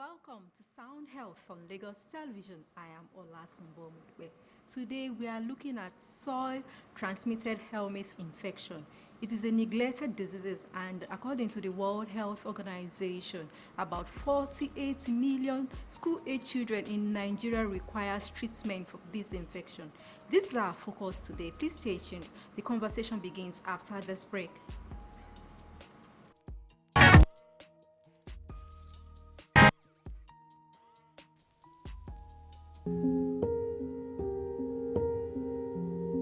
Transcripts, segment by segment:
Welcome to Soundhealth on Lagos Television. I am Olasumbo. Today we are looking at soil-transmitted Helminth infection. It is a neglected disease, and according to the World Health Organization, about 48 million school-age children in Nigeria requires treatment for this infection. This is our focus today. Please stay tuned. The conversation begins after this break.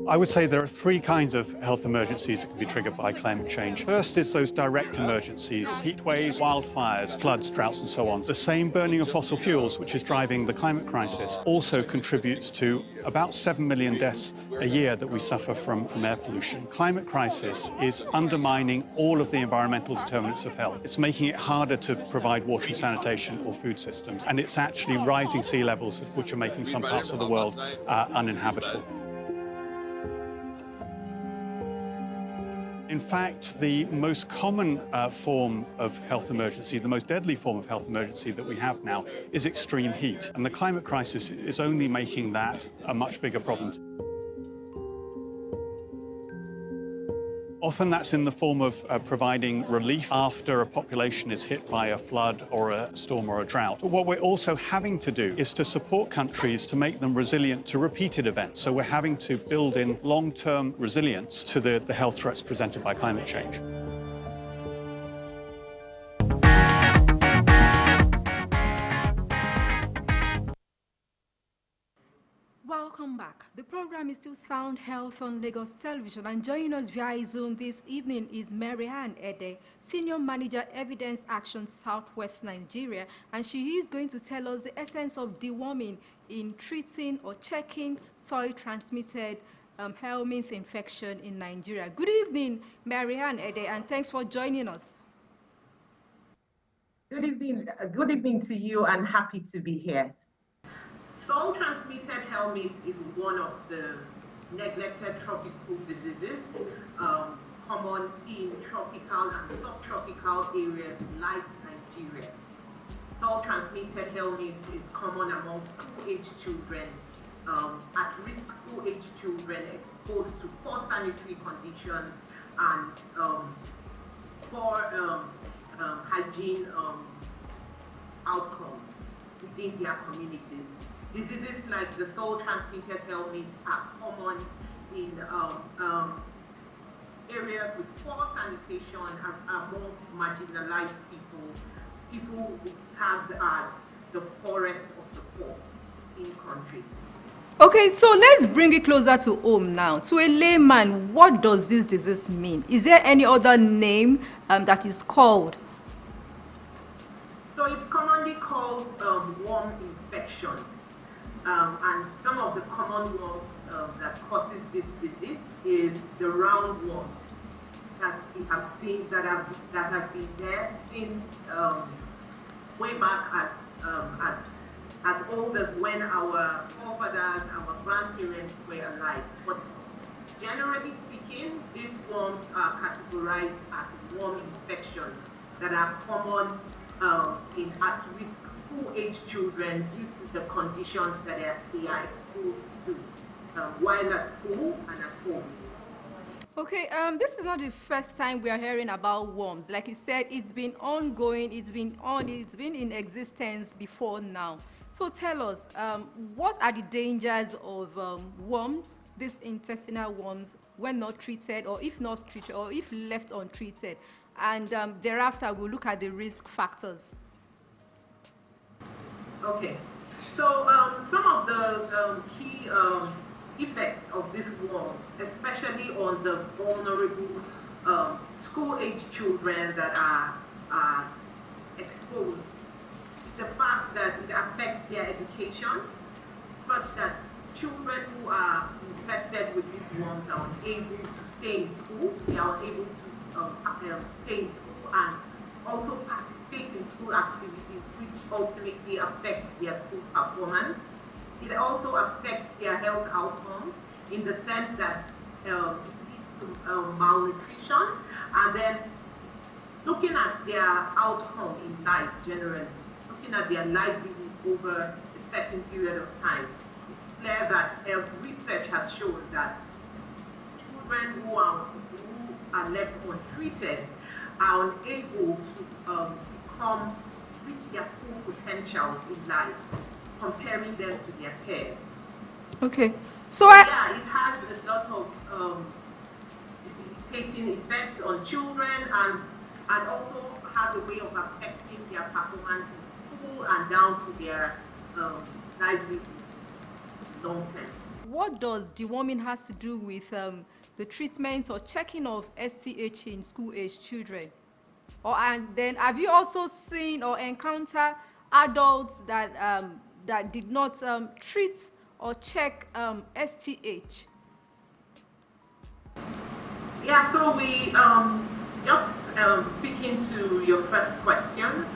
I would say there are three kinds of health emergencies that can be triggered by climate change. First is those direct emergencies: heat waves, wildfires, floods, droughts, and so on. The same burning of fossil fuels, which is driving the climate crisis, also contributes to about 7 million deaths a year that we suffer from air pollution. Climate crisis is undermining all of the environmental determinants of health. It's making it harder to provide water and sanitation or food systems, and it's actually rising sea levels, which are making some parts of the world uninhabitable. In fact, the most common form of health emergency, the most deadly form of health emergency that we have now, is extreme heat. And the climate crisis is only making that a much bigger problem. Often that's in the form of providing relief after a population is hit by a flood or a storm or a drought. But what we're also having to do is to support countries to make them resilient to repeated events. So we're having to build in long-term resilience to the health threats presented by climate change. Welcome back. The program is still Sound Health on Lagos Television, and joining us via Zoom this evening is Maryann Edeh, Senior Manager, Evidence Action, Southwest Nigeria, and she is going to tell us the essence of deworming in treating or checking soil-transmitted Helminth infection in Nigeria. Good evening, Maryann Edeh, and thanks for joining us. Good evening to you, and happy to be here. Soil-transmitted Helminth is one of the neglected tropical diseases common in tropical and subtropical areas like Nigeria. Soil-transmitted Helminth is common among school-age children, at-risk school-age children exposed to poor sanitary conditions and poor hygiene outcomes within their communities. Diseases like the soil-transmitted Helminth are common in areas with poor sanitation amongst marginalized people tagged as the poorest of the poor in country. Okay, so let's bring it closer to home now. To a layman, what does this disease mean? Is there any other name that is called? So it's commonly called worm infection. And some of the common worms that causes this disease is the roundworm that we have seen that have been there since way back as old as when our forefathers, our grandparents were alive. But generally speaking, these worms are categorized as worm infections that are common in at-risk school-age children due to the conditions that they are exposed to while at school and at home. Okay, this is not the first time we are hearing about worms. Like you said, it's been ongoing, it's been in existence before now. So tell us, what are the dangers of worms, these intestinal worms, when not treated, or if not treated, or if left untreated? And thereafter, we'll look at the risk factors. Okay, so some of the key effects of these worms, especially on the vulnerable school-age children that are exposed, the fact that it affects their education, such that children who are infested with these worms are unable to stay in school, they are unable to stay in school and also participate in school activities, which ultimately affects their school performance. It also affects their health outcomes in the sense that it leads to malnutrition, and then looking at their outcome in life generally, looking at their livelihood over a certain period of time, it's clear that research has shown that children who are left untreated are unable to reach their full potentials in life, comparing them to their peers. Okay. So yeah, it has a lot of debilitating effects on children and also has a way of affecting their performance in school and down to their livelihood long term. what does deworming has to do with the treatment or checking of STH in school-age children? And then have you also seen or encountered adults that did not treat or check STH? Yeah, so we just speaking to your first question,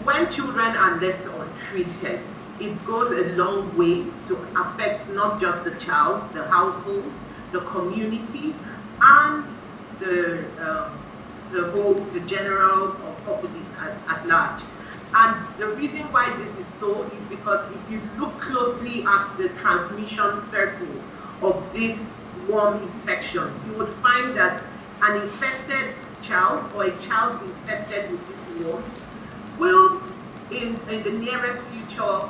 when children are left untreated, it goes a long way to affect not just the child, the household, the community, and the general populace at large. And the reason why this is so is because if you look closely at the transmission circle of these worm infections, you would find that an infested child or a child infested with these worms will, in the nearest future,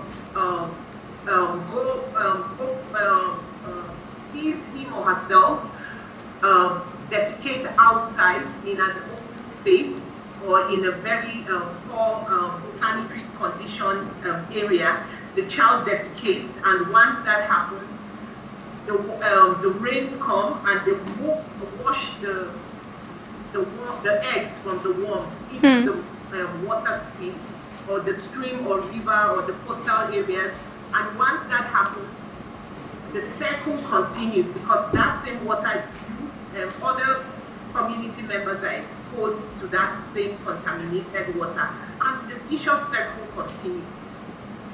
him or herself defecate outside in an open space or in a very poor sanitary condition area. The child defecates, and once that happens, the rains come and they wash the eggs from the worms into the water stream or the stream or river or the coastal areas. And once that happens, the circle continues because that same water is used and other community members are exposed to that same contaminated water, and the vicious circle continues.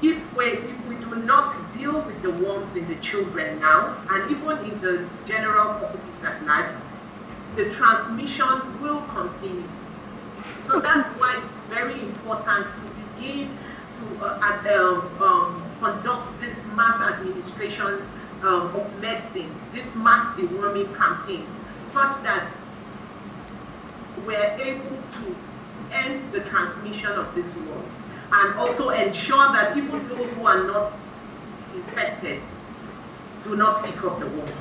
If we do not deal with the worms in the children now, and even in the general populace at large, the transmission will continue. So that's why it's very important to begin to conduct this mass administration of medicines, this mass deworming campaigns, such that we're able to end the transmission of these worms and also ensure that even those who are not infected do not pick up the worm.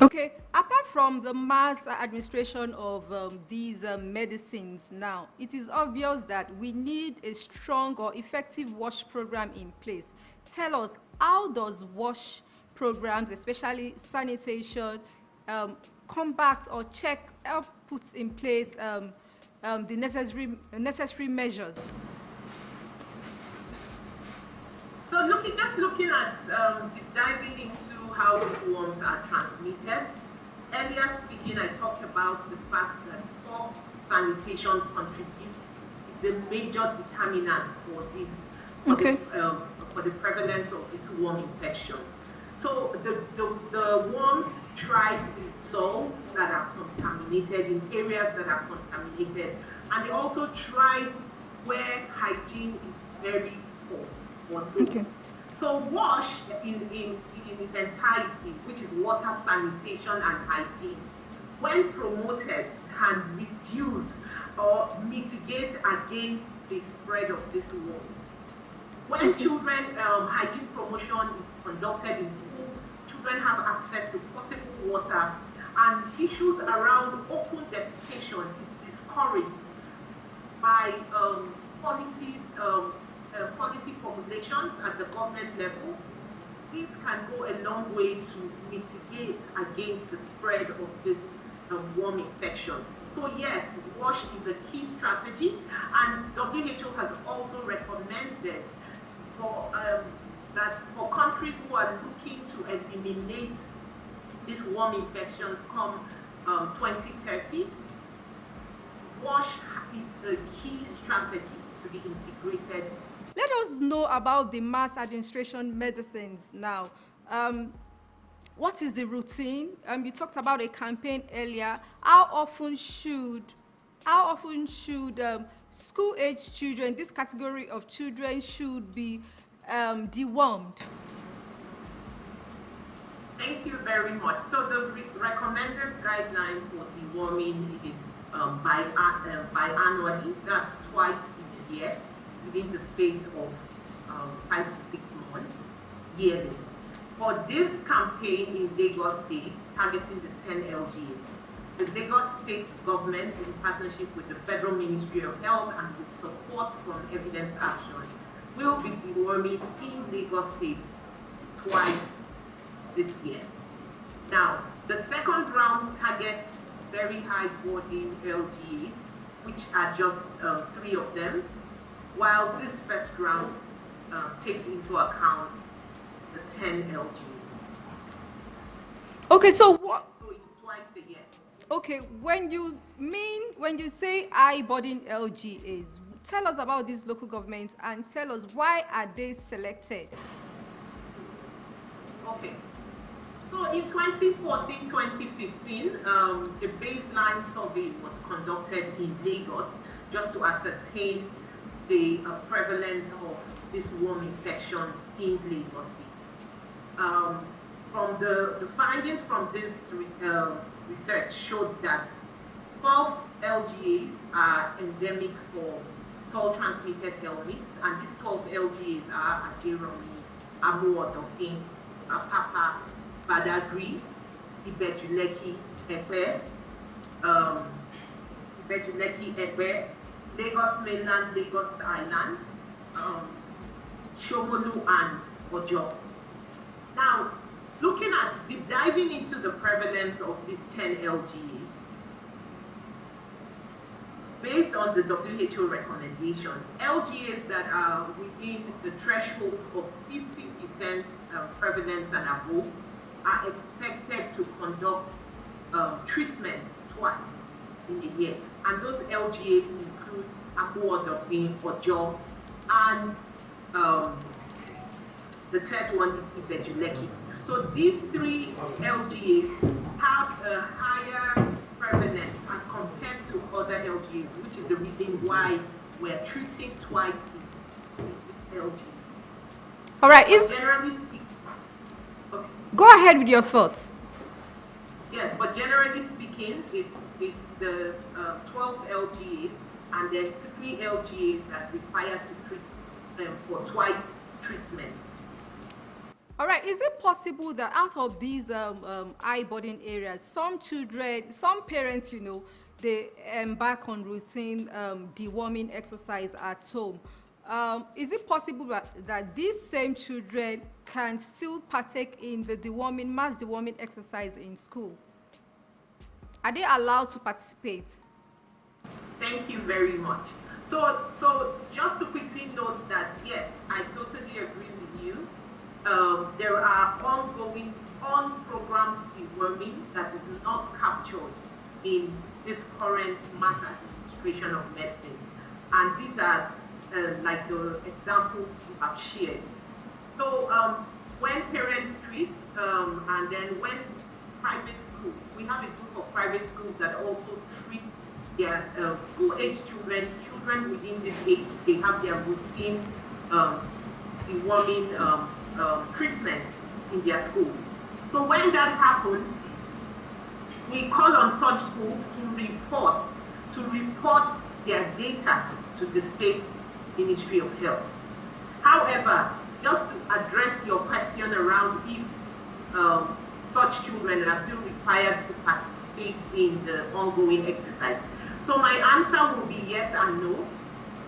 Okay, apart from the mass administration of these medicines now, it is obvious that we need a strong or effective WASH program in place. Tell us, how does WASH programs, especially sanitation, combat or help put in place the necessary measures? So just looking at diving into how these worms are transmitted. Earlier speaking, I talked about the fact that poor sanitation contributes is a major determinant for this, for the prevalence of this worm infection. So the worms thrive in soils that are contaminated, in areas that are contaminated, and they also thrive where hygiene is very poor or low. Okay. So WASH in its entirety, which is water, sanitation, and hygiene, when promoted, can reduce or mitigate against the spread of these worms. When children hygiene promotion is conducted in schools, children have access to potable water, and issues around open defecation is discouraged by policy formulations at the government level. This can go a long way to mitigate against the spread of this worm infection. So yes, WASH is a key strategy, and WHO has also recommended that for countries who are looking to eliminate these worm infections come 2030, WASH is a key strategy to be integrated. Let us know about the mass administration medicines now. What is the routine? You talked about a campaign earlier. How often should how often should school-age children, this category of children, should be dewormed? Thank you very much. So the recommended guideline for deworming is biannually, that's twice in a year, within the space of 5 to 6 months, yearly. For this campaign in Lagos State, targeting the 10 LGAs, the Lagos State government, in partnership with the Federal Ministry of Health and with support from Evidence Action, will be deworming in Lagos State twice this year. Now, the second round targets very high burden LGAs, which are just 3 of them, while this first round takes into account the 10 LGAs. Okay, so what? So it's twice a year. Okay, when you say high burden LGAs, tell us about these local governments and tell us why are they selected? Okay. So in 2014-2015, a baseline survey was conducted in Lagos just to ascertain the prevalence of these worm infections in Lagos State. From the findings from this research showed that 12 LGAs are endemic for soil-transmitted helminths, and these 12 LGAs are Deworming, Modupe, Apapa, Badagry, Ibejuleki, Epe, Lagos Mainland, Lagos Island, Shomolu, and Ojo. Now, looking at deep diving into the prevalence of these 10 LGAs, based on the WHO recommendations, LGAs that are within the threshold of 50% prevalence and above are expected to conduct treatments twice in a year. And those LGAs include Amuodopin, Ojo, and the third one is Ibejuleki. So these 3 LGAs have a higher prevalence as compared to other LGAs, which is the reason why we're treating twice in these LGAs. All right, Generally speaking, okay. Go ahead with your thoughts. Yes, but generally speaking, it's the 12 LGAs and then 3 LGAs that require to treat them for twice treatment. All right, is it possible that out of these high burden areas, some parents, they embark on routine deworming exercise at home? Is it possible that these same children can still partake in the mass deworming exercise in school? Are they allowed to participate? Thank you very much. So just to quickly note that, yes, I totally agree with you. There are ongoing on-program deworming that is not captured in this current mass administration of medicine. And these are like the examples you have shared. So when parents treat, and then when private schools, we have a group of private schools that also treat their school-age children within this age, they have their routine deworming treatment in their schools. So when that happens, we call on such schools to report their data to the state Ministry of Health. However, just to address your question around if such children are still required to participate in the ongoing exercise. So my answer will be yes and no.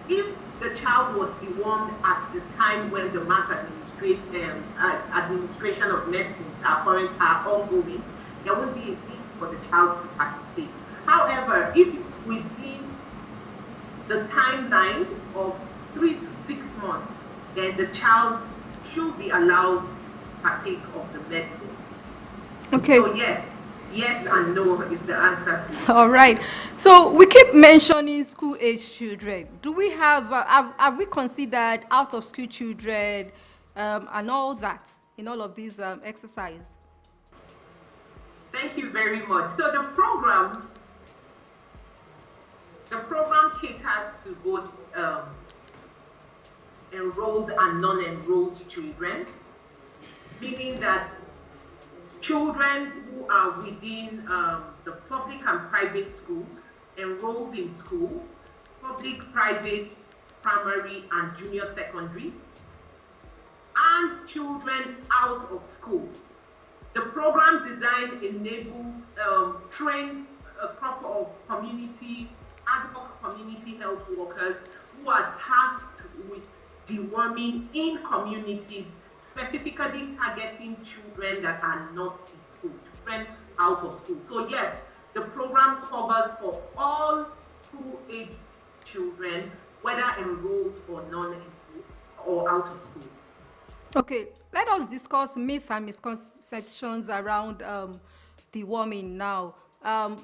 If the child was dewormed at the time when the mass administration of medicines are ongoing, there won't be a need for the child to participate. However, if within the timeline of 3 to 6 months, then the child should be allowed to partake of the medicine. Okay. So yes and no is the answer to it. All right. So we keep mentioning school-age children. Do we have we considered out-of-school children and all that in all of these exercise? Thank you very much. So the program to both enrolled and non-enrolled children, meaning that children who are within the public and private schools, enrolled in school, public, private, primary, and junior secondary, and children out of school. The program design enables, trains a crop of ad hoc community health workers who are tasked with deworming in communities, specifically targeting children that are not in school, children out of school. So yes, the program covers for all school-aged children, whether enrolled or non-enrolled or out of school. Okay, let us discuss myths and misconceptions around deworming now.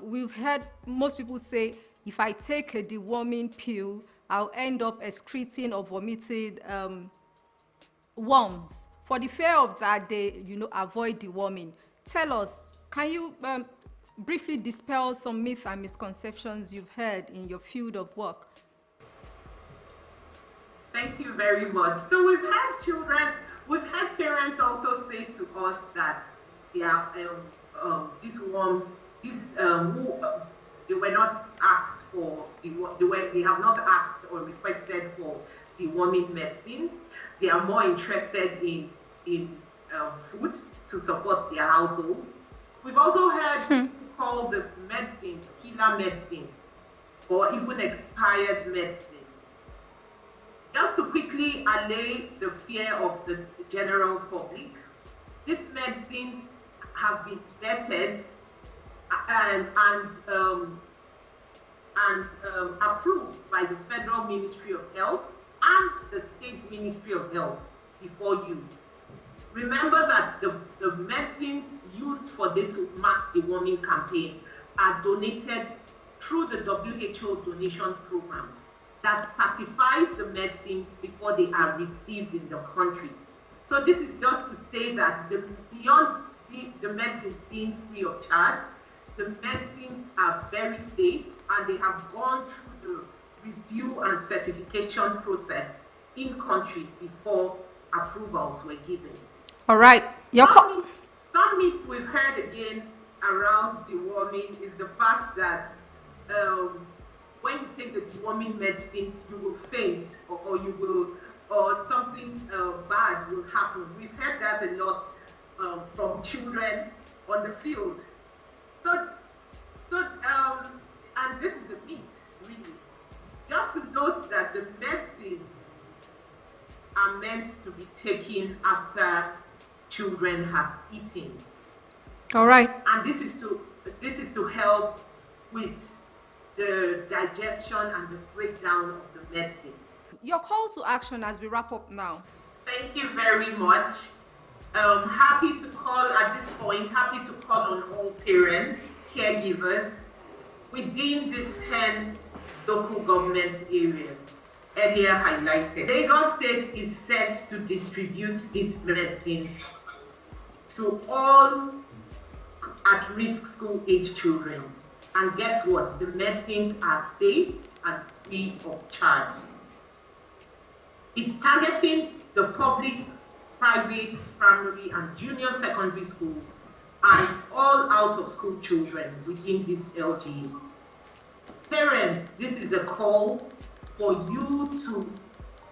We've heard most people say, if I take a deworming pill, I'll end up excreting or vomiting worms. For the fear of that, they avoid deworming. Tell us, can you briefly dispel some myths and misconceptions you've heard in your field of work? Thank you very much. So we've had parents also say to us that these worms, they were not asked for, they have not asked or requested for deworming medicines. They are more interested in food to support their household. We've also heard people call the medicines killer medicine or even expired medicine. Just to quickly allay the fear of the general public, these medicines have been vetted and approved by the Federal Ministry of Health and the State Ministry of Health before use. Remember that the medicines used for this mass deworming campaign are donated through the WHO donation program that certifies the medicines before they are received in the country. So this is just to say that beyond the medicines being free of charge, the medicines are very safe and they have gone through the review and certification process in country before approvals were given. All right. Some myths we've heard again around deworming is the fact that when you take the deworming medicines, you will faint or something bad will happen. We've heard that a lot from children on the field. And this is the myth, really. You have to note that the medicines are meant to be taken after children have eaten. All right. And this is to help with the digestion and the breakdown of the medicine. Your call to action as we wrap up now. Thank you very much. Happy to call at this point, happy to call on all parents, caregivers within these 10 local government areas earlier highlighted. Lagos State is set to distribute these medicines to all at-risk school-age children. And guess what? The medicines are safe and free of charge. It's targeting the public, private, primary, and junior secondary school and all out-of-school children within these LGs. Parents, this is a call for you to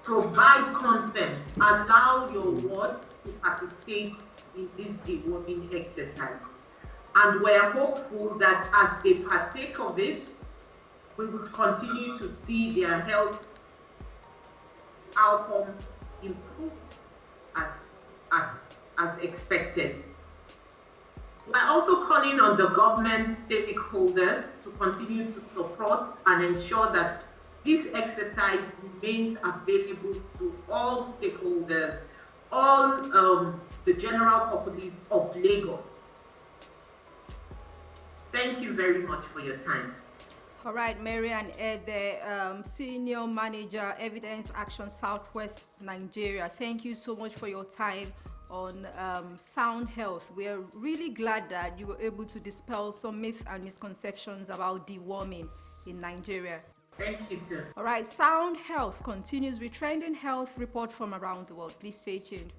provide consent, allow your wards to participate in this deworming exercise. And we're hopeful that as they partake of it, we will continue to see their health outcome improve as expected. We're also calling on the government stakeholders to continue to support and ensure that this exercise remains available to all stakeholders, all the general populace of Lagos. Thank you very much for your time. All right, Maryann Edeh, Senior Manager, Evidence Action Southwest Nigeria. Thank you so much for your time on Soundhealth. We are really glad that you were able to dispel some myths and misconceptions about deworming in Nigeria. Thank you too. All right, Sound Health continues with trending health report from around the world. Please stay tuned.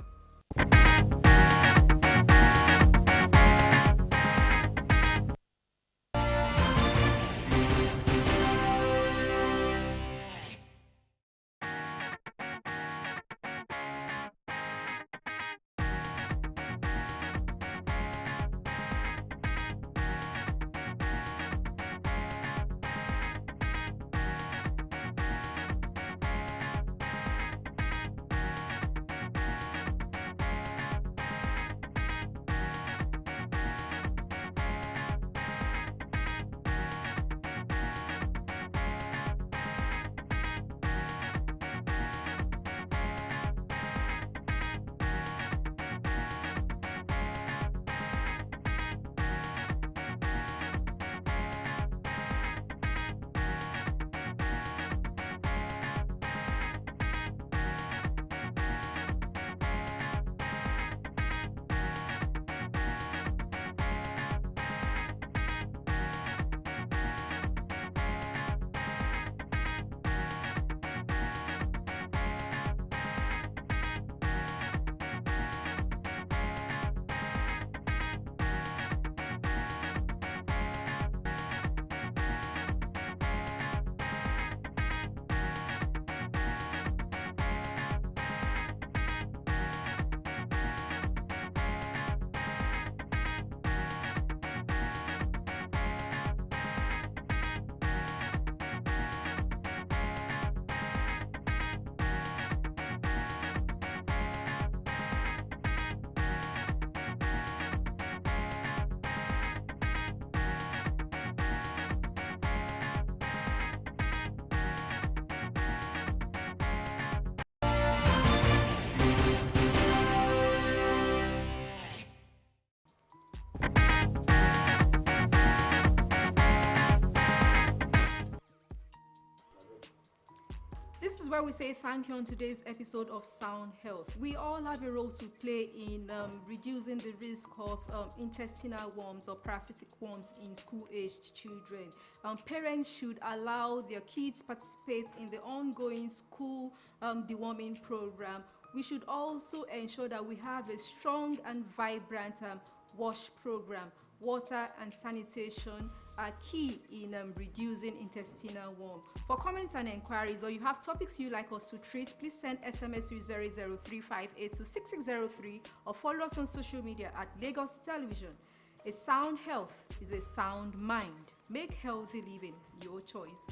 This is where we say thank you on today's episode of Sound Health. We all have a role to play in reducing the risk of intestinal worms or parasitic worms in school-aged children. Parents should allow their kids participate in the ongoing school deworming program. We should also ensure that we have a strong and vibrant WASH program. Water and sanitation are key in reducing intestinal worm. For comments and inquiries, or you have topics you'd like us to treat, please send SMS to 00358 to 6603 or follow us on social media at Lagos Television. A sound health is a sound mind. Make healthy living your choice.